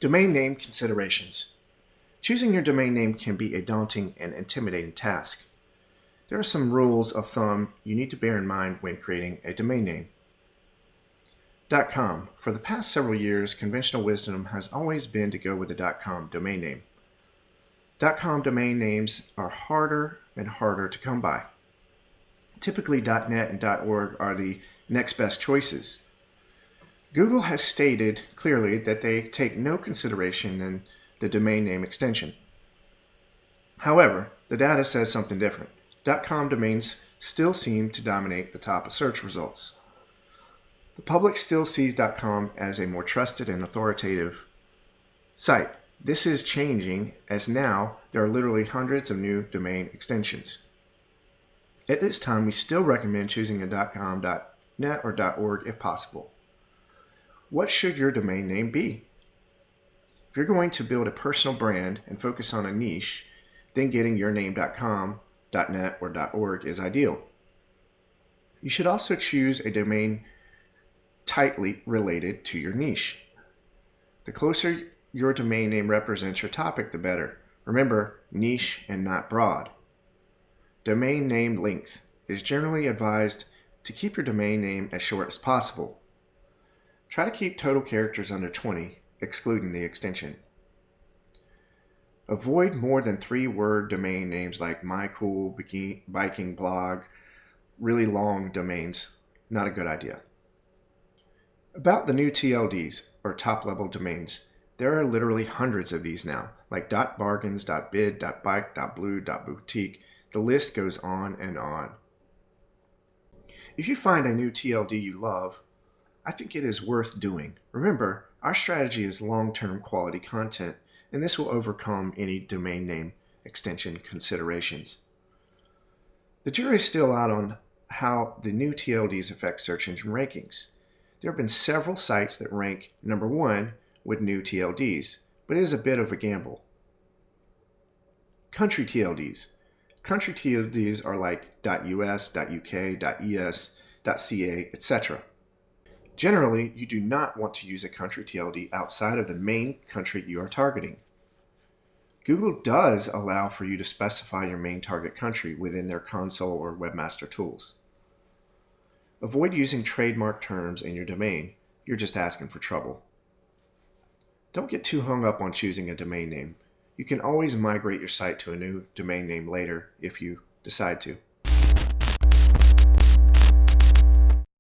Domain name considerations. Choosing your domain name can be a daunting and intimidating task. There are some rules of thumb you need to bear in mind when creating a domain name. .com. For the past several years, conventional wisdom has always been to go with a .com domain name. .com domain names are harder and harder to come by. Typically, .net and .org are the next best choices. Google has stated clearly that they take no consideration in the domain name extension. However, the data says something different. .com domains still seem to dominate the top of search results. The public still sees .com as a more trusted and authoritative site. This is changing as now there are literally hundreds of new domain extensions. At this time, we still recommend choosing a .com, .net, or .org if possible. What should your domain name be? If you're going to build a personal brand and focus on a niche, then getting yourname.com, .net, or .org is ideal. You should also choose a domain tightly related to your niche. The closer your domain name represents your topic, the better. Remember, niche and not broad. Domain name length. It is generally advised to keep your domain name as short as possible. Try to keep total characters under 20, excluding the extension. Avoid more than 3-word domain names like My Cool Biking Blog, really long domains. Not a good idea. About the new TLDs, or top-level domains, there are literally hundreds of these now, like .bargains, .bid, .bike, .blue, .boutique. The list goes on and on. If you find a new TLD you love, I think it is worth doing. Remember, our strategy is long-term quality content, and this will overcome any domain name extension considerations. The jury is still out on how the new TLDs affect search engine rankings. There have been several sites that rank number 1 with new TLDs, but it is a bit of a gamble. Country TLDs. Country TLDs are like .us, .uk, .es, .ca, etc. Generally, you do not want to use a country TLD outside of the main country you are targeting. Google does allow for you to specify your main target country within their console or webmaster tools. Avoid using trademark terms in your domain. You're just asking for trouble. Don't get too hung up on choosing a domain name. You can always migrate your site to a new domain name later if you decide to.